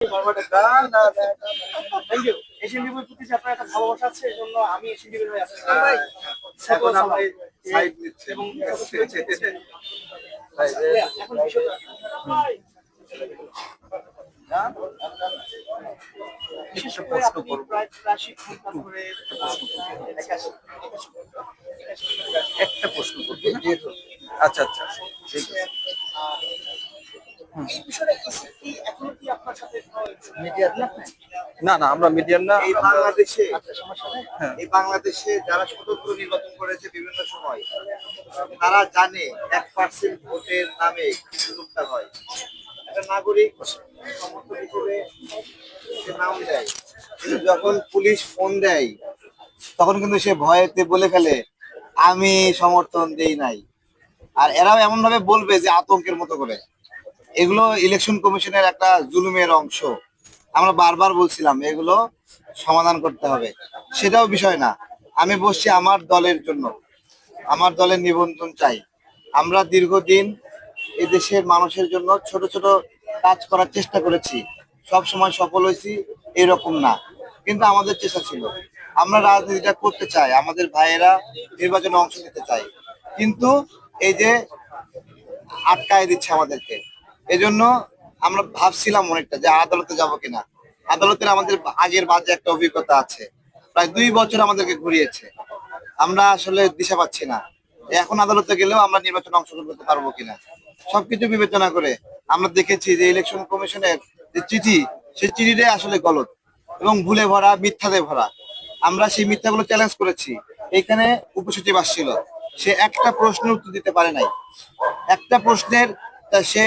Thank you. Asian টিভির প্রতি যে আপনার একটা ভালোবাসা আছে, এই জন্য আমি এশিয়ান টিভির হয়ে আছি। এখন আপনি সাইড নিচ্ছেন। এবং এখন বিষয়টা বিশেষ করে প্রশ্ন আপনি করবো, প্রায় ৮০ ঘন্টা ধরে একটা প্রশ্ন করবো। আচ্ছা আচ্ছা, ঠিক আছে। এই বিষয়টা কি এখনো কি আপনার সাথে মিডিয়ার না না, আমরা মিডিয়ার না। এই বাংলাদেশে আচ্ছা সমস্যা নেই। হ্যাঁ, এই বাংলাদেশে যারা স্বতন্ত্র নির্বাচন করেছে বিভিন্ন সময়, তারা জানে 1% ভোটের নামে কিছু লোকটা হয়। একটা নাগরিক সমর্থন হিসেবে সে নাম দেয়, কিন্তু যখন পুলিশ ফোন দেয় তখন কিন্তু সে ভয়েতে বলে ফেলে আমি সমর্থন দেই নাই। আর এরাও এমন ভাবে বলবে যে আতঙ্কের মতো করে। এগুলো ইলেকশন কমিশনের একটা জুলুমের অংশ। আমরা বারবার বলছিলাম এগুলো সমাধান করতে হবে, সেটাও বিষয় না। আমি বসছি আমার দলের জন্য, আমার দলের নিবন্ধন চাই। আমরা দীর্ঘদিন এদেশের মানুষের জন্য ছোট ছোট কাজ করার চেষ্টা করেছি, সব সময় সফল হয়েছি এরকম না, কিন্তু আমাদের চেষ্টা ছিল। আমরা রাজনীতিটা করতে চাই, আমাদের ভাইয়েরা নির্বাচনে অংশ নিতে চাই, কিন্তু এই যে আটকায় দিচ্ছে আমাদেরকে। এজন্য আমরা ভাবছিলাম অনেকটা যে আদালতে যাব কিনা। আদালতের আমাদের আগের বাজে একটা অভিজ্ঞতা আছে, প্রায় 2 বছর আমাদেরকে ঘুরিয়েছে। আমরা আসলে দিশা পাচ্ছি না এখন আদালতে গেলেও আমরা নির্বাচনে অংশগ্রহণ করতে পারবো কিনা। সবকিছু বিবেচনা করে আমরা দেখেছি যে ইলেকশন কমিশনের যে চিঠি, সেই চিঠিটাই আসলে গলত এবং ভুলে ভরা, মিথ্যাতে ভরা। আমরা সেই মিথ্যাগুলো চ্যালেঞ্জ করেছি। এখানে উপসচিব আসছিল, সে একটা প্রশ্নের উত্তর দিতে পারে নাই, একটা প্রশ্নের সে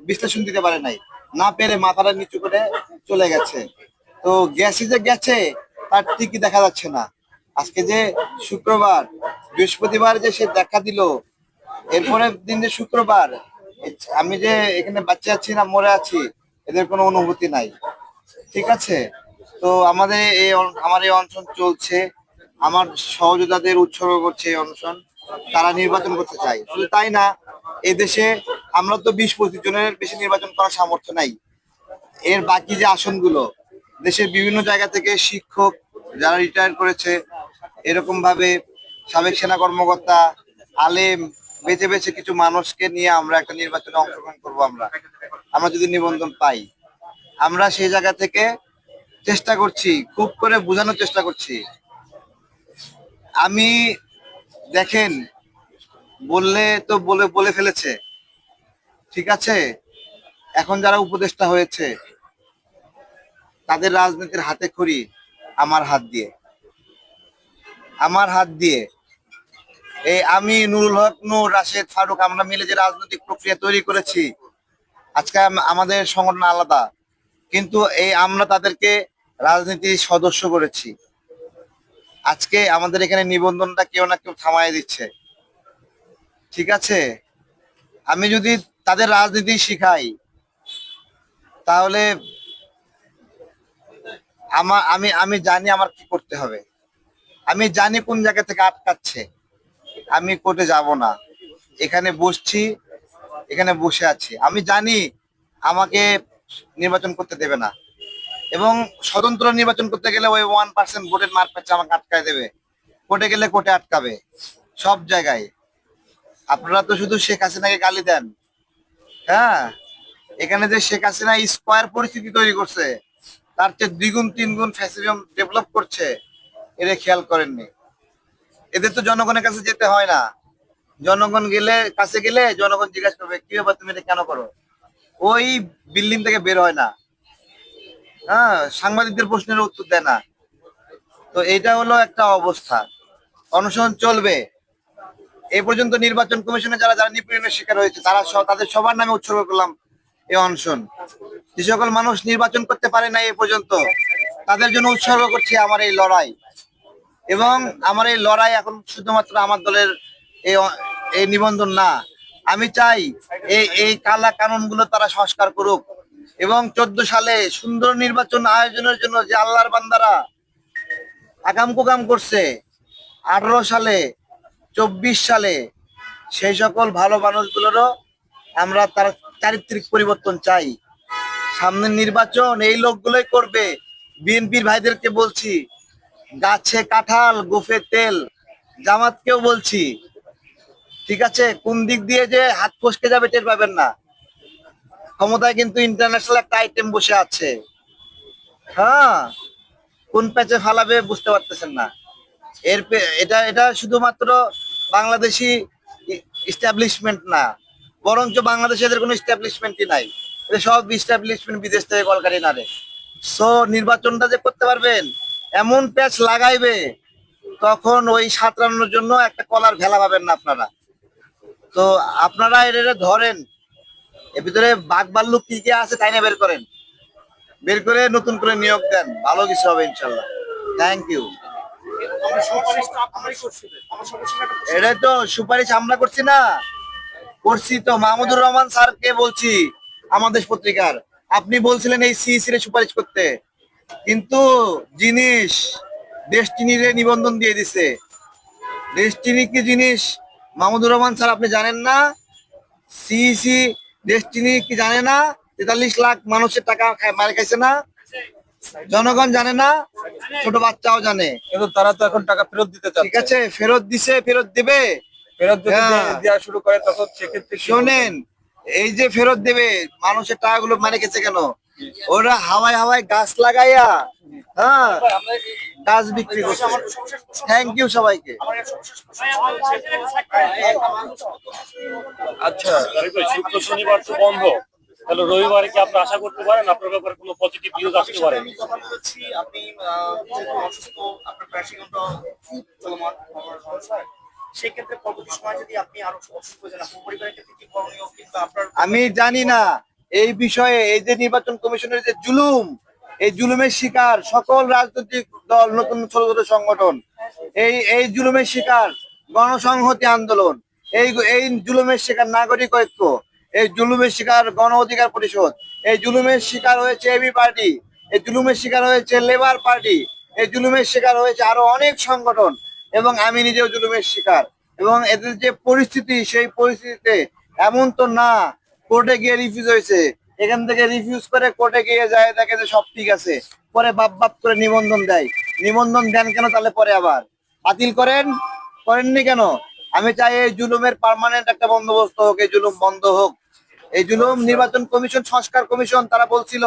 বিশ্লেষণ দিতে পারে নাই, না পেরে মাথাটা নিচু করে চলে গেছে। তো গেছে যে গেছে, তার ঠিকই দেখা যাচ্ছে না। আজকে যে শুক্রবার, বৃহস্পতিবার যে সে দেখা দিল, এরপরের দিন যে শুক্রবার, আমি যে এখানে বাচ্চা আছি না মরে আছি, এদের কোনো অনুভূতি নাই। ঠিক আছে, তো আমার এই অনশন চলছে। আমার সহযোদ্ধাদের উৎসর্গ করছে এই অনশন। তারা নির্বাচন করতে চায়, শুধু তাই না, এই দেশে আমরা তো 20-25 জনের বেশি নির্বাচন করার সামর্থ্য নাই। এর বাকি যে আসনগুলো, দেশের বিভিন্ন জায়গা থেকে শিক্ষক যারা রিটায়ার করেছে, এরকম ভাবে সাবেক সেনা কর্মকর্তা, আলেম, বেছে বেছে কিছু মানুষকে নিয়ে আমরা একটা নির্বাচনে অংশগ্রহণ করব। আমরা আমরা যদি নিবন্ধন পাই, আমরা সেই জায়গা থেকে চেষ্টা করছি, খুব করে বোঝানোর চেষ্টা করছি। আমি দেখেন, বললে তো বলে বলে ফেলেছে, ঠিক আছে। এখন যারা উপদেষ্টা হয়েছে, তাদের রাজনীতির হাতে খড়ি আমার হাত দিয়ে, আমার হাত দিয়ে। এই আমি, নুরুল হক নূর, রাশেদ, ফারুক, আমরা মিলে যে রাজনৈতিক প্রক্রিয়া তৈরি করেছি, আজকে আমাদের সংগঠন আলাদা, কিন্তু এই আমরা তাদেরকে রাজনীতির সদস্য করেছি। আজকে আমাদের এখানে নিবন্ধনটা কেউ না কেউ থামায় দিচ্ছে, ঠিক আছে। আমি যদি তাদের রাজনীতি শিখাই, তাহলে আমি আমি জানি আমার কি করতে হবে। আমি জানি কোন জায়গা থেকে আটকাচ্ছে। আমি কোর্টে যাব না, এখানে বসছি, এখানে বসে আছি। আমি জানি আমাকে নির্বাচন করতে দেবে না, এবং স্বতন্ত্র নির্বাচন করতে গেলে ওই 1% ভোটের মার প্যাচে আমাকে আটকায় দেবে। কোর্টে গেলে কোর্টে আটকাবে, সব জায়গায়। আপনারা তো শুধু শেখ হাসিনাকে গালি দেন, হ্যাঁ। এখানে যে শেখ হাসিনা স্কোয়ার পরিস্থিতি তৈরি করছে, তার চেয়ে 2 গুণ 3 গুণ ফ্যাসিজম ডেভেলপ করছে, এরা খেয়াল করেননি। এদের তো জনগণের কাছে যেতে হয় না। জনগণ কাছে গেলে জনগণ জিজ্ঞাসা করবে কি ব্যাপার, তুমি এটা কেন করো। ওই বিল্ডিং থেকে বের হয় না, হ্যাঁ, সাংবাদিকদের প্রশ্নের উত্তর দেয় না। তো এইটা হলো একটা অবস্থা। অনশন চলবে এই পর্যন্ত। নির্বাচন কমিশনে যারা যারা নিপীড়নের শিকার হয়েছে, তাদের সবার নামে উৎসর্গ করলাম এই অনশন। যে সকল মানুষ নির্বাচন করতে পারে না এ পর্যন্ত, তাদের জন্য উৎসর্গ করছি আমার এই লড়াই। এবং আমার এই লড়াই এখন শুধুমাত্র আমার দলের এই এই নিবন্ধন না। আমি চাই এই এই কালা কানুন গুলো তারা সংস্কার করুক, এবং 14 সালে সুন্দর নির্বাচন আয়োজনের জন্য যে আল্লাহর বান্দারা আকাম কুকাম করছে, 18 সালে, 24 সালে, সেই সকল ভালো মানুষগুলোরও আমরা তার চারিত্রিক পরিবর্তন চাই। সামনে নির্বাচন এই লোকগুলোই করবে। বিএনপির ভাইদেরকে বলছি, গাছে কাঁঠাল গোফে তেল। জামাতকেও বলছি, ঠিক আছে, কোন দিক দিয়ে যে হাত ফসকে যাবে টের পাবেন না। ক্ষমতায় কিন্তু ইন্টারন্যাশনাল একটা আইটেম বসে আছে। হ্যাঁ, কোন প্যাচে ফালাবে বুঝতে পারতেছেন না। এটা এটা শুধুমাত্র বাংলাদেশি ইস্টাবলিশমেন্ট না, বরঞ্চ বাংলাদেশে এদের কোনো ইস্টাবলিশমেন্টই নাই। এটা সব ইস্টাবলিশমেন্ট বিদেশ থেকে কলকারি নারে। সো নির্বাচনটা যে করতে পারবেন, এমন প্যাচ লাগাইবে, তখন ওই সাঁতরানোর জন্য একটা কলার ভেলা পাবেন না আপনারা। তো আপনারা এটা ধরেন, এর ভিতরে বাঘ ভাল্লুক কি কি আছে তাই না বের করেন, বের করে নতুন করে নিয়োগ দেন, ভালো কিছু হবে ইনশাল্লাহ। Thank you. আমার সুপারিশ তো আপনারাই করছিলেন, আমার সমস্যা একটা প্রশ্ন। এটাই তো সুপারিশ আমরা করছি না, করছি তো মাহমুদুর রহমান স্যারকে বলছি, আমাদের পত্রিকার। আপনি বলছিলেন এই সিইসি রে সুপারিশ করতে, কিন্তু জিনিস ডেস্টিনি রে নিবন্ধন দিয়ে দিছে। ডেস্টিনি কি জিনিস মাহমুদুর রহমান স্যার আপনি জানেন না? সিইসি ডেস্টিনি কি জানে না? 43 লাখ মানুষের টাকা মারে খাইছে না? জনগণ জানে না, ছোট বাচ্চাও জানে। কিন্তু তারা তো এখন টাকা ফেরত দিতে ঠিক চাচ্ছে। আছে, ফেরত দিছে, ফেরত দেবে। ফেরত যদি হ্যাঁ। দেওয়া শুরু করে তখন সেক্ষেত্রে কি শোনেন, এই যে ফেরত দেবে, মানুষের টাকাগুলো মানে গেছে কেন? ওরা হাওয়ায় হাওয়ায় গাছ লাগাইয়া, হ্যাঁ, গাছ বিক্রি করছে। থ্যাংক ইউ সবাইকে। আমার একটা সমস্যা আচ্ছা, শুক্র শনিবার তো বন্ধ, তাহলে রবিবারে কি আপনি আশা করতে পারেন আপনার ব্যাপারে কোনো পজিটিভ নিউজ আসতে পারে? আমি কথা বলেছি, আপনি যেহেতু অসুস্থ, আপনার প্রেশার চলমান আমার সমস্যা, সেক্ষেত্রে পরবর্তী সময় যদি আপনি আরো অসুস্থ হয়ে যান, আপনার পরিবারের ক্ষেত্রে কি করণীয়, কিন্তু আপনার আমি জানি না এই বিষয়ে, এই যে নির্বাচন কমিশনের যে জুলুম, এই জুলুমের শিকার সকল রাজনৈতিক দল, নতুন ছোট ছোট সংগঠন, এই জুলুমের শিকার গণসংহতি আন্দোলন, এই জুলুমের শিকার নাগরিক ঐক্য, এই জুলুমের শিকার গণ অধিকার পরিষদ, এই জুলুমের শিকার হয়েছে এবি পার্টি, এই জুলুমের শিকার হয়েছে লেবার পার্টি, এই জুলুমের শিকার হয়েছে আরো অনেক সংগঠন, এবং আমি নিজেও জুলুমের শিকার। এবং এদের যে পরিস্থিতি, সেই পরিস্থিতিতে এমন তো না কোর্টে গিয়ে রিফিউজ হয়েছে, এখান থেকে রিফিউজ করে কোর্টে গিয়ে যায়, দেখে যে সব ঠিক আছে, পরে বাপ বাপ করে নিবন্ধন দেয়। নিবন্ধন দেন কেন তাহলে? পরে আবার বাতিল করেননি কেন? আমি চাই এই জুলুমের পার্মানেন্ট একটা বন্দোবস্ত হোক, এই জুলুম বন্ধ হোক। এই জুলুম নির্বাচন কমিশন, সংস্কার কমিশন, তারা বলছিল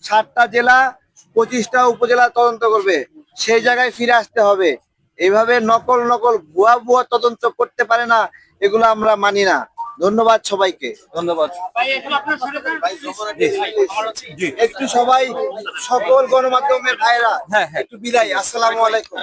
7টা জেলা 25টা উপজেলা তদন্ত করবে, সেই জায়গায় ফিরে আসতে হবে। এইভাবে নকল ভুয়া ভুয়া তদন্ত করতে পারে না, এগুলো আমরা মানি না। ধন্যবাদ সবাইকে। ধন্যবাদ। ভাই এগুলো আপনার ছেড়ে দেন। আমার হচ্ছে একটু সবাই, সকল গণমাধ্যমের ভাইরা, হ্যাঁ, হ্যাঁ। একটু বিদায়। আসসালামু আলাইকুম।